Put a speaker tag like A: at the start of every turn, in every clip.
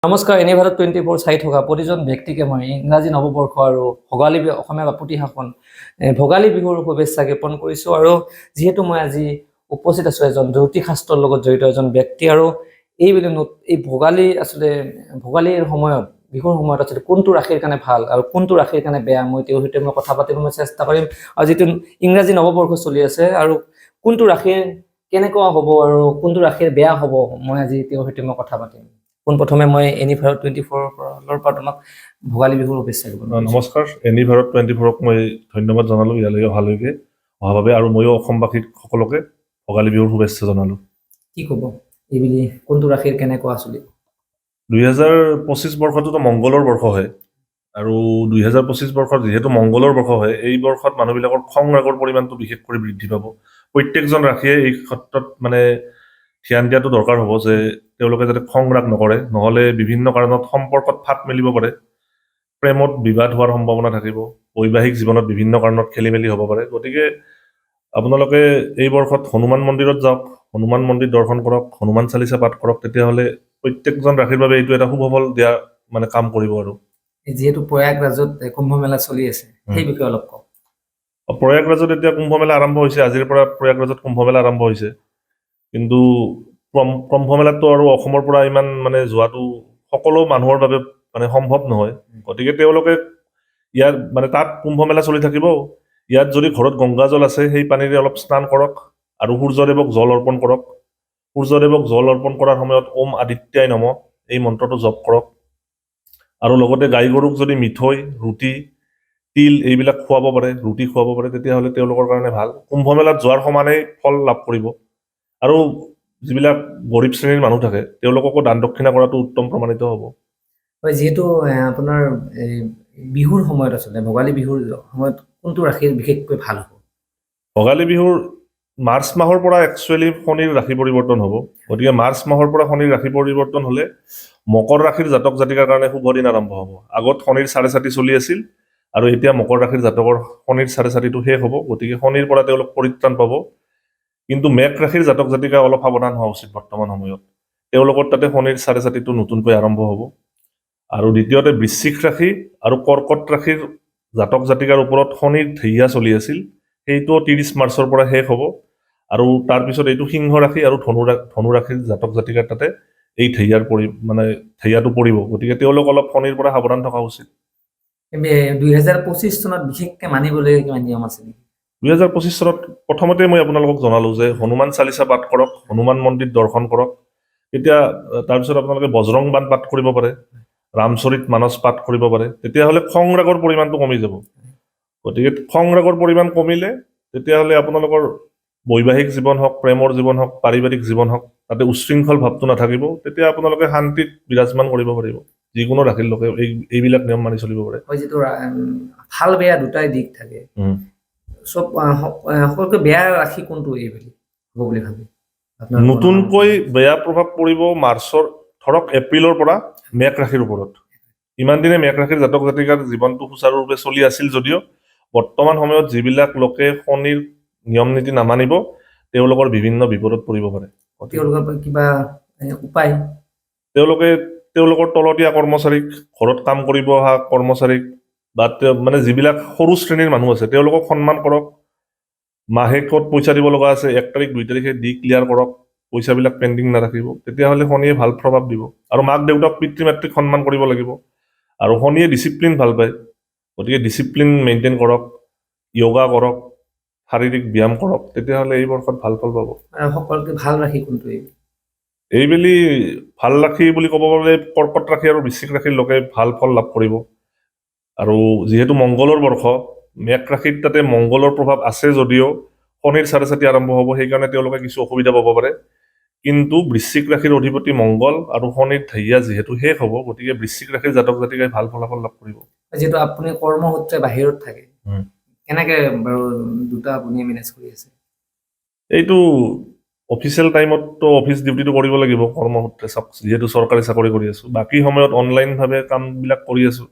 A: নমস্কাৰ, এনে ভাৰত 24 চাই থকা প্ৰতিজন ব্যক্তিকে মই ইংৰাজী নৱবৰ্ষ আৰু ভোগালী অসমীয়া বাপুতি সাহোন ভোগালী বিহুৰ শুভেচ্ছা জ্ঞাপন কৰিছোঁ। আৰু যিহেতু মই আজি উপস্থিত আছোঁ এজন জ্যোতিষ শাস্ত্ৰৰ লগত জড়িত এজন ব্যক্তি, আৰু এই ভোগালী ভোগালীৰ সময়ত বিহুৰ সময়ত আচলতে কোনটো ৰাশিৰ কাৰণে ভাল আৰু কোনটো ৰাশিৰ কাৰণে বেয়া, মই তেওঁৰ সৈতে মই কথা পাতিবলৈ চেষ্টা কৰিম। আৰু যিটো ইংৰাজী নৱবৰ্ষ চলি আছে আৰু কোনটো ৰাশিৰ কেনেকুৱা হ'ব আৰু কোনটো ৰাশিৰ বেয়া হ'ব, মই আজি তেওঁৰ সৈতে মই কথা পাতিম। পোনপ্ৰথমে মই এনি ভাৰত 24 পৰা তোমাক ভোগালী বিহুৰ শুভেচ্ছা জ্ঞাপন কৰিছোঁ।
B: নমস্কাৰ, এনি ভাৰত 24ক মই ধন্যবাদ জনালোঁ ইয়ালৈকে অহালৈকে অহাৰ বাবে, আৰু ময়ো অসমবাসীক সকলোকে ভোগালী বিহুৰ শুভেচ্ছা জনালোঁ।
A: কি ক'ব এইবুলি কোনটো ৰাশিৰ কেনেকুৱা চলিব?
B: 2025 বৰ্ষটোতো মংগলৰ বৰ্ষ হয়, আৰু 2025 বৰ্ষত যিহেতু মংগলৰ বৰ্ষ হয়, এই বৰ্ষত মানুহবিলাকৰ খং ৰাগৰ পৰিমাণটো বিশেষ কৰি বৃদ্ধি পাব। প্ৰত্যেকজন ৰাশিয়ে এই ক্ষেত্ৰত মানে ধ্যান দিয়াটো দৰকাৰ হ'ব যে তেওঁলোকে যাতে খং ৰাগ নকৰে, নহ'লে বিভিন্ন কাৰণত সম্পৰ্কত ফাট মেলিব পাৰে, প্ৰেমত বিবাদ হোৱাৰ সম্ভাৱনা থাকিব, বৈবাহিক জীৱনত বিভিন্ন কাৰণত খেলি মেলি হ'ব পাৰে। গতিকে আপোনালোকে এই বৰ্ষত হনুমান মন্দিৰত যাওক, হনুমান মন্দিৰ দৰ্শন কৰক, হনুমান চালিচা পাঠ কৰক, তেতিয়াহ'লে প্ৰত্যেকজন ৰাশিৰ বাবে এইটো এটা শুভ ফল দিয়া মানে কাম কৰিব। আৰু
A: যিহেতু প্ৰয়াগৰাজত কুম্ভ মেলা চলি আছে, সেই বিষয়ে অলপ কওক।
B: প্ৰয়াগৰাজত এতিয়া কুম্ভ মেলা আৰম্ভ হৈছে, আজিৰ পৰা প্ৰয়াগৰাজত কুম্ভ মেলা আৰম্ভ হৈছে। কিন্তু কুম্ভ মেলাততো আৰু অসমৰ পৰা ইমান মানে যোৱাটো সকলো মানুহৰ বাবে মানে সম্ভৱ নহয়। গতিকে তেওঁলোকে ইয়াত মানে তাত কুম্ভ মেলা চলি থাকিব, ইয়াত যদি ঘৰত গংগাজল আছে সেই পানীৰে অলপ স্নান কৰক, আৰু সূৰ্যদেৱক জল অৰ্পণ কৰক। সূৰ্যদেৱক জল অৰ্পণ কৰাৰ সময়ত ওম আদিত্যাই নমঃ এই মন্ত্ৰটো জপ কৰক, আৰু লগতে গাই গৰুক যদি মিঠৈ, ৰুটি, তিল এইবিলাক খুৱাব পাৰে, ৰুটি খুৱাব পাৰে, তেতিয়াহ'লে তেওঁলোকৰ কাৰণে ভাল। কুম্ভ মেলাত যোৱাৰ সমানেই ফল লাভ কৰিব। আৰু যিবিলাক গৰীব শ্ৰেণীৰ মানুহ থাকে তেওঁলোককো দান দক্ষিণা কৰাটো উত্তম প্ৰমাণিত হ'ব।
A: হয়, যিহেতু আপোনাৰ বিহুৰ সময়ত আচলতে ভোগালী বিহুৰ সময়ত কোনটো ৰাশিৰ বিশেষকৈ ভাল হ'ব?
B: ভোগালী বিহুৰ মাৰ্চ মাহৰ পৰা একচুৱেলি শনিৰ ৰাশি পৰিৱৰ্তন হ'ব। গতিকে মাৰ্চ মাহৰ পৰা শনিৰ ৰাশি পৰিৱৰ্তন হ'লে মকৰ ৰাশিৰ জাতক জাতিকাৰ কাৰণে শুভ দিন আৰম্ভ হ'ব। আগত শনিৰ 4.5 চলি আছিল, আৰু এতিয়া মকৰ ৰাশিৰ জাতকৰ শনিৰ 4.5টো শেষ হ'ব। গতিকে শনিৰ পৰা তেওঁলোক পৰিত্ৰাণ পাব। কিন্তু মেঘ ৰাশিৰ জাতক জাতিকা অলপ সাৱধান হোৱা উচিত বৰ্তমান সময়ত, তেওঁলোকৰ তাতে শনিৰ 4.5টো নতুনকৈ আৰম্ভ হ'ব। আৰু দ্বিতীয়তে বৃশ্চিক ৰাশি আৰু কৰ্কট ৰাশিৰ জাতক জাতিকাৰ ওপৰত শনিৰ ঢেইয়া চলি আছিল, সেইটো 30 মাৰ্চৰ পৰা শেষ হ'ব। আৰু তাৰপিছত এইটো সিংহ ৰাশি আৰু ধনু ৰাশিৰ জাতক জাতিকাৰ তাতে এই ঢেইয়াটো পৰিব। গতিকে তেওঁলোক অলপ শনিৰ পৰা সাৱধান থকা উচিত।
A: 2025 চনত বিশেষকৈ মানিবলগীয়া কিমান নিয়ম আছে নেকি?
B: 2025 চনত প্ৰথমতে মই আপোনালোকক জনালোঁ যে হনুমান চালিচা পাঠ কৰক, হনুমান মন্দিৰ দৰ্শন কৰক। এতিয়া তাৰপিছত আপোনালোকে বজৰং বাণ পাঠ কৰিব পাৰে, ৰামচৰিত মানস পাঠ কৰিব পাৰে, তেতিয়াহ'লে খং ৰাগৰ পৰিমাণটো কমি যাব। গতিকে খং ৰাগৰ পৰিমাণ কমিলে তেতিয়াহ'লে আপোনালোকৰ বৈবাহিক জীৱন হওক, প্ৰেমৰ জীৱন হওক, পাৰিবাৰিক জীৱন হওক, তাতে উচ্ছৃংখল ভাৱটো নাথাকিব। তেতিয়া আপোনালোকে শান্তিত বিৰাজমান কৰিব পাৰিব। যিকোনো ৰাশিৰ লোকে এইবিলাক নিয়ম মানি চলিব পাৰে।
A: হয়, যিটো ভাল বেয়া দুটাই দিশ থাকে, সকলোতকৈ বেয়া ৰাশি কোনটো এইবুলি হ'ব বুলি ভাবে?
B: নতুনকৈ বেয়া প্ৰভাৱ পৰিব মাৰ্চৰ ধৰক এপ্ৰিলৰ পৰা মেঘ ৰাশিৰ ওপৰত। ইমান দিনে মেঘ ৰাশিৰ জাতক জাতিকাৰ জীৱনটো সুচাৰুৰূপে চলি আছিল যদিও বৰ্তমান সময়ত যিবিলাক লোকে শনিৰ নিয়ম নীতি নামানিব তেওঁলোকৰ বিভিন্ন বিপদত পৰিব পাৰে।
A: তেওঁলোকৰ কিবা উপায়?
B: তেওঁলোকৰ তলতীয়া কৰ্মচাৰীক, ঘৰত কাম কৰিব অহা কৰ্মচাৰীক, বা মানে যিবিলাক সৰু শ্ৰেণীৰ মানুহ আছে তেওঁলোকক সন্মান কৰক। মাহেকত পইচা দিব লগা আছে, 1 তাৰিখ 2 তাৰিখে দি ক্লিয়াৰ কৰক, পইচাবিলাক পেণ্ডিং নাৰাখিব। তেতিয়াহ'লে শনিয়ে ভাল প্ৰভাৱ দিব। আৰু মাক দেউতাক পিতৃ মাতৃক সন্মান কৰিব লাগিব। আৰু শনিয়ে ডিচিপ্লিন ভাল পায়, গতিকে ডিচিপ্লিন মেইনটেইন কৰক, য়োগা কৰক, শাৰীৰিক ব্যায়াম কৰক, তেতিয়াহ'লে এই বৰ্ষত ভাল ফল পাব।
A: সকলোতকৈ ভাল ৰাশি কোনটো?
B: এইবেলি ভাল ৰাশি বুলি ক'ব গ'লে কৰ্কট ৰাশি আৰু বৃশ্চিক ৰাশিৰ লোকে ভাল ফল লাভ কৰিব। আৰু যিহেতু মংগলৰ বৰ্ষ, মেঘ ৰাশিত তাতে মংগলৰ প্ৰভাৱ আছে যদিও শনিৰ 4.5 আৰম্ভ হ'ব, সেইকাৰণে তেওঁলোকে কিছু অসুবিধা পাব পাৰে। কিন্তু বৃশ্চিক ৰাশিৰ অধিপতি মংগল আৰু শনিৰ ঢেইয়া যিহেতু শেষ হ'ব, গতিকে বৃশ্চিক ৰাশিৰ জাতক জাতিকাই ভাল ফলাফল লাভ কৰিব।
A: যিহেতু আপুনি কৰ্মসূত্ৰে বাহিৰত থাকে, কেনেকে বাৰু দুটা আপুনি মেনেজ কৰি আছে?
B: এইটো অফিচিয়েল টাইমততো অফিচ ডিউটিটো কৰিব লাগিব, কৰ্মসূত্ৰে যিহেতু চৰকাৰী চাকৰি কৰি আছো। বাকী সময়ত অনলাইনভাৱে কামবিলাক কৰি আছো।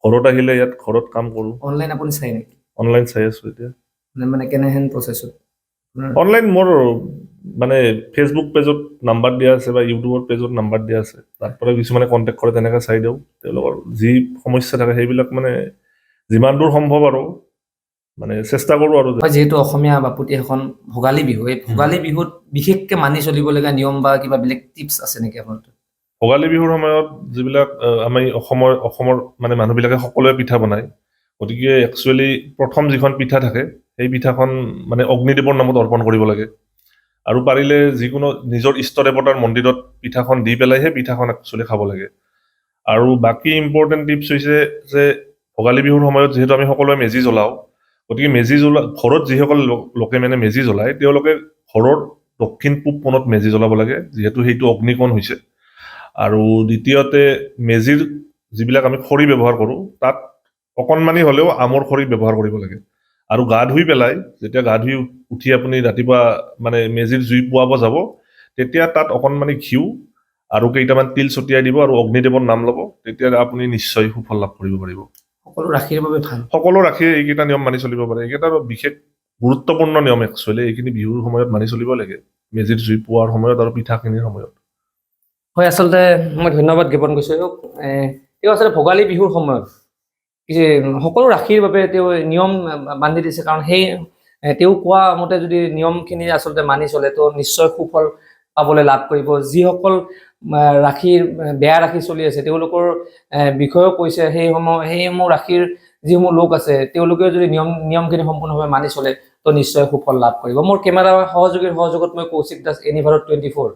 B: ঘৰত আহিলে ইয়াত ঘৰত কাম কৰোঁ।
A: অনলাইন আপুনি চাই নেকি?
B: অনলাইন চাই আছো এতিয়া।
A: মানে কেনেহেন প্ৰচেছত?
B: অনলাইন মোৰ মানে ফেচবুক পেজত নাম্বাৰ দিয়া আছে বা ইউটিউবৰ পেজত নাম্বাৰ দিয়া আছে, তাৰ পৰা কিছুমানে কণ্টেক্ট কৰে, তেনেকৈ চাই দিওঁ। তেওঁলোকৰ যি সমস্যা থাকে সেইবিলাক মানে যিমান দূৰ সম্ভৱ আৰু মানে চেষ্টা কৰোঁ আৰু।
A: হয়, যিহেতু অসমীয়া বাপুতি সাহোন ভোগালী বিহু, এই ভোগালী বিহুত বিশেষকে মানি চলিবলগীয়া নিয়ম বা কিবা বেলেগ টিপছ আছে নেকি আপোনাৰ?
B: ভোগালী বিহুৰ সময়ত যিবিলাক আমি অসমৰ মানে মানুহবিলাকে সকলোৱে পিঠা বনায়, গতিকে একচুৱেলি প্ৰথম যিখন পিঠা থাকে সেই পিঠাখন মানে অগ্নিদেৱৰ নামত অৰ্পণ কৰিব লাগে, আৰু পাৰিলে যিকোনো নিজৰ ইষ্ট দেৱতাৰ মন্দিৰত পিঠাখন দি পেলাইহে পিঠাখন একচুৱেলি খাব লাগে। আৰু বাকী ইম্পৰ্টেণ্ট টিপছ হৈছে যে ভোগালী বিহুৰ সময়ত যিহেতু আমি সকলোৱে মেজি জ্বলাওঁ, গতিকে মেজি ঘৰত যিসকল লোকে মানে মেজি জ্বলায় তেওঁলোকে ঘৰৰ দক্ষিণ পূব কোণত মেজি জ্বলাব লাগে, যিহেতু সেইটো অগ্নিকোণ হৈছে। আৰু দ্বিতীয়তে মেজিৰ যিবিলাক আমি খৰি ব্যৱহাৰ কৰোঁ তাত অকণমানি হ'লেও আমৰ খৰি ব্যৱহাৰ কৰিব লাগে। আৰু গা ধুই পেলাই যেতিয়া গা ধুই উঠি আপুনি ৰাতিপুৱা মানে মেজিৰ জুই পুৱাব যাব, তেতিয়া তাত অকণমানি ঘিউ আৰু কেইটামান তিল ছটিয়াই দিব আৰু অগ্নিদেৱৰ নাম ল'ব, তেতিয়া আপুনি নিশ্চয় সুফল লাভ কৰিব পাৰিব।
A: সকলো ৰাশিৰ বাবে ভাল।
B: সকলো ৰাশিয়ে এইকেইটা নিয়ম মানি চলিব পাৰে, এইকেইটা বিশেষ গুৰুত্বপূৰ্ণ নিয়ম একচুৱেলি, এইখিনি বিহুৰ সময়ত মানি চলিব লাগে, মেজিৰ জুই পোৱাৰ সময়ত আৰু পিঠাখিনিৰ সময়ত।
A: হয়, আচলতে মই ধন্যবাদ জ্ঞাপন কৰিছোঁ তেওঁ আচলতে ভোগালী বিহুৰ সময়ত সকলো ৰাশিৰ বাবে তেওঁ নিয়ম বান্ধি দিছে, কাৰণ সেই তেওঁ কোৱা মতে যদি নিয়মখিনি আচলতে মানি চলে তো নিশ্চয় সুফল পাবলৈ লাভ কৰিব। যিসকল ৰাশিৰ বেয়া ৰাশি চলি আছে তেওঁলোকৰ বিষয়েও কৈছে, সেইসমূহ ৰাশিৰ যিসমূহ লোক আছে তেওঁলোকেও যদি নিয়মখিনি সম্পূৰ্ণভাৱে মানি চলে তো নিশ্চয় সুফল লাভ কৰিব। মোৰ কেমেৰা সহযোগীৰ সহযোগত মই কৌশিক দাস, এনিভাৰত 24।